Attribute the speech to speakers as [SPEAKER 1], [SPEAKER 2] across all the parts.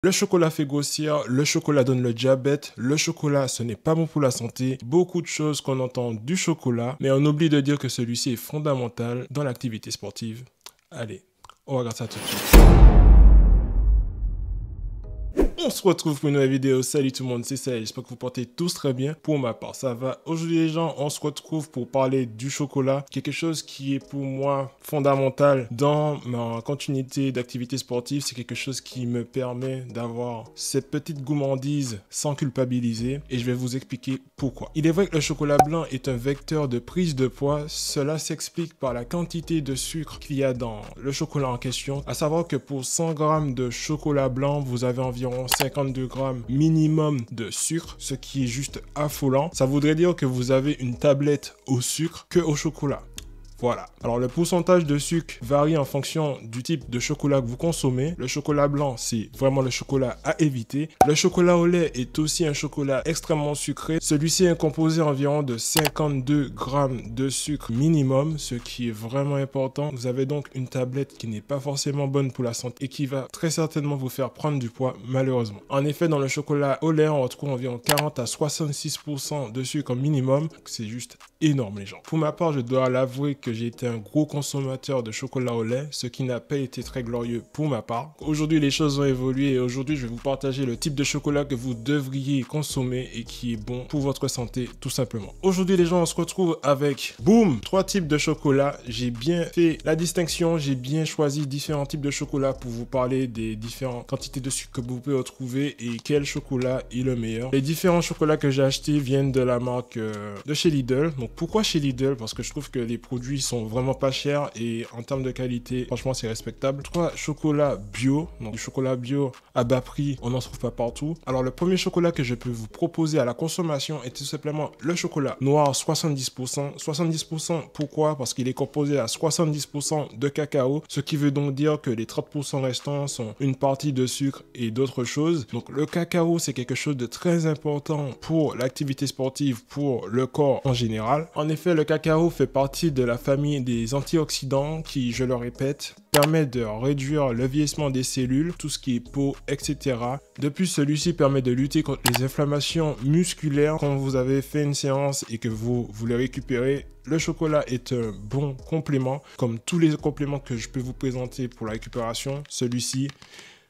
[SPEAKER 1] Le chocolat fait grossir, le chocolat donne le diabète, le chocolat ce n'est pas bon pour la santé, beaucoup de choses qu'on entend du chocolat, mais on oublie de dire que celui-ci est fondamental dans l'activité sportive. Allez, on regarde ça tout de suite. On se retrouve pour une nouvelle vidéo. Salut tout le monde, c'est ça. J'espère que vous portez tous très bien. Pour ma part, ça va. Aujourd'hui les gens, on se retrouve pour parler du chocolat. Quelque chose qui est pour moi fondamental dans ma continuité d'activité sportive. C'est quelque chose qui me permet d'avoir cette petite gourmandise sans culpabiliser. Et je vais vous expliquer pourquoi. Il est vrai que le chocolat blanc est un vecteur de prise de poids. Cela s'explique par la quantité de sucre qu'il y a dans le chocolat en question. À savoir que pour 100 grammes de chocolat blanc, vous avez environ 52 grammes minimum de sucre, ce qui est juste affolant. Ça voudrait dire que vous avez une tablette au sucre que au chocolat. Voilà. Alors le pourcentage de sucre varie en fonction du type de chocolat que vous consommez. Le chocolat blanc, c'est vraiment le chocolat à éviter. Le chocolat au lait est aussi un chocolat extrêmement sucré. Celui-ci est composé environ de 52 grammes de sucre minimum, ce qui est vraiment important. Vous avez donc une tablette qui n'est pas forcément bonne pour la santé et qui va très certainement vous faire prendre du poids, malheureusement. En effet, dans le chocolat au lait, on retrouve environ 40 à 66% de sucre minimum. C'est juste énorme, les gens. Pour ma part, je dois l'avouer que j'ai été un gros consommateur de chocolat au lait, ce qui n'a pas été très glorieux pour ma part. Aujourd'hui, les choses ont évolué et aujourd'hui, je vais vous partager le type de chocolat que vous devriez consommer et qui est bon pour votre santé, tout simplement. Aujourd'hui, les gens, on se retrouve avec, boum, 3 types de chocolat. J'ai bien fait la distinction, j'ai bien choisi différents types de chocolat pour vous parler des différentes quantités de sucre que vous pouvez retrouver et quel chocolat est le meilleur. Les différents chocolats que j'ai achetés viennent de la marque de chez Lidl. Donc, pourquoi chez Lidl? Parce que je trouve que les produits sont vraiment pas chers et en termes de qualité, franchement, c'est respectable. 3 chocolats bio, donc du chocolat bio à bas prix, on n'en trouve pas partout. Alors, le premier chocolat que je peux vous proposer à la consommation est tout simplement le chocolat noir 70%. 70%, pourquoi? Parce qu'il est composé à 70% de cacao, ce qui veut donc dire que les 30% restants sont une partie de sucre et d'autres choses. Donc, le cacao, c'est quelque chose de très important pour l'activité sportive, pour le corps en général. En effet, le cacao fait partie de la famille des antioxydants qui, je le répète, permet de réduire le vieillissement des cellules, tout ce qui est peau, etc. De plus, celui-ci permet de lutter contre les inflammations musculaires. Quand vous avez fait une séance et que vous voulez récupérer, le chocolat est un bon complément. Comme tous les compléments que je peux vous présenter pour la récupération, celui-ci,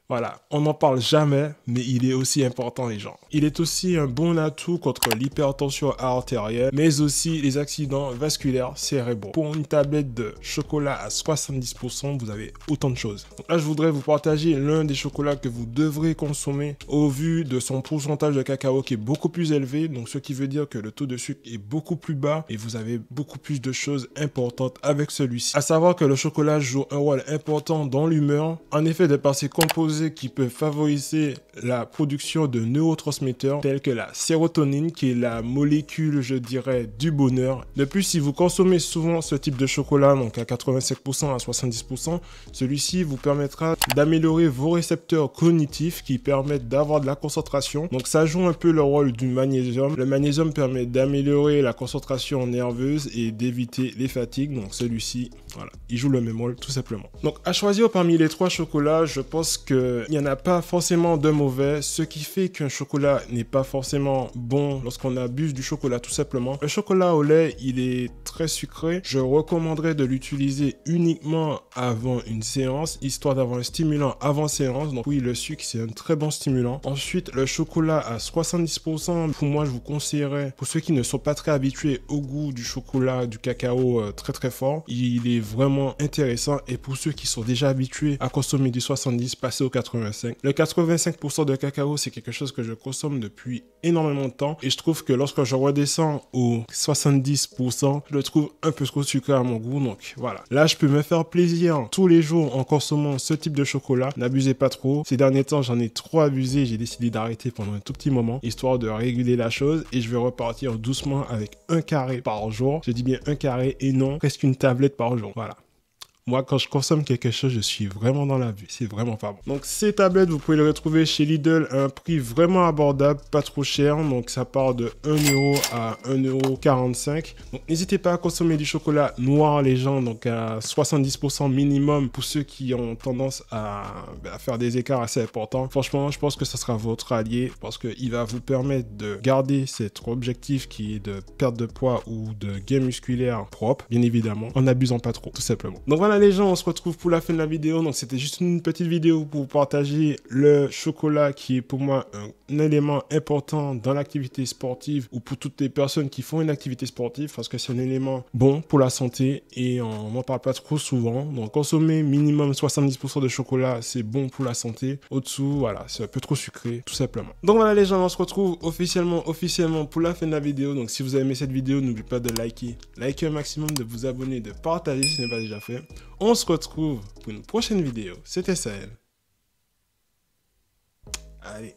[SPEAKER 1] voilà, on n'en parle jamais, mais il est aussi important, les gens. Il est aussi un bon atout contre l'hypertension artérielle, mais aussi les accidents vasculaires cérébraux. Pour une tablette de chocolat à 70%, vous avez autant de choses. Donc là, je voudrais vous partager l'un des chocolats que vous devrez consommer au vu de son pourcentage de cacao qui est beaucoup plus élevé, donc ce qui veut dire que le taux de sucre est beaucoup plus bas et vous avez beaucoup plus de choses importantes avec celui-ci. À savoir que le chocolat joue un rôle important dans l'humeur, en effet, de par ses composés qui peut favoriser la production de neurotransmetteurs tels que la sérotonine qui est la molécule, je dirais, du bonheur. De plus, si vous consommez souvent ce type de chocolat, donc à 85% à 70%, celui-ci vous permettra d'améliorer vos récepteurs cognitifs qui permettent d'avoir de la concentration. Donc ça joue un peu le rôle du magnésium. Le magnésium permet d'améliorer la concentration nerveuse et d'éviter les fatigues. Donc celui-ci, voilà, il joue le même rôle tout simplement. Donc à choisir parmi les 3 chocolats, je pense que il n'y en a pas forcément de mauvais, ce qui fait qu'un chocolat n'est pas forcément bon lorsqu'on abuse du chocolat tout simplement. Le chocolat au lait, il est très sucré. Je recommanderais de l'utiliser uniquement avant une séance, histoire d'avoir un stimulant avant séance. Donc oui, le sucre, c'est un très bon stimulant. Ensuite, le chocolat à 70%, pour moi, je vous conseillerais, pour ceux qui ne sont pas très habitués au goût du chocolat, du cacao très très fort, il est vraiment intéressant. Et pour ceux qui sont déjà habitués à consommer du 70, passez au 85. Le 85% de cacao, c'est quelque chose que je consomme depuis énormément de temps et je trouve que lorsque je redescends au 70%, je le trouve un peu trop sucré à mon goût. Donc voilà, là je peux me faire plaisir tous les jours en consommant ce type de chocolat. N'abusez pas trop. Ces derniers temps, j'en ai trop abusé. J'ai décidé d'arrêter pendant un tout petit moment, histoire de réguler la chose, et je vais repartir doucement avec un carré par jour. Je dis bien un carré et non presque une tablette par jour. Voilà. Moi, quand je consomme quelque chose, je suis vraiment dans la vue. C'est vraiment pas bon. Donc, ces tablettes, vous pouvez les retrouver chez Lidl à un prix vraiment abordable, pas trop cher. Donc, ça part de 1 euro à 1,45 €. Donc, n'hésitez pas à consommer du chocolat noir, les gens. Donc, à 70% minimum pour ceux qui ont tendance à faire des écarts assez importants. Franchement, je pense que ça sera votre allié parce qu'il va vous permettre de garder cet objectif qui est de perte de poids ou de gain musculaire propre, bien évidemment, en n'abusant pas trop, tout simplement. Donc voilà les gens, on se retrouve pour la fin de la vidéo. Donc c'était juste une petite vidéo pour partager le chocolat qui est pour moi un élément important dans l'activité sportive ou pour toutes les personnes qui font une activité sportive parce que c'est un élément bon pour la santé et on n'en parle pas trop souvent. Donc consommer minimum 70% de chocolat, c'est bon pour la santé. Au-dessous, voilà, c'est un peu trop sucré, tout simplement. Donc voilà les gens, on se retrouve officiellement pour la fin de la vidéo. Donc si vous avez aimé cette vidéo, n'oubliez pas de liker un maximum, de vous abonner, de partager si ce n'est pas déjà fait. On se retrouve pour une prochaine vidéo. C'était Sahel. Allez.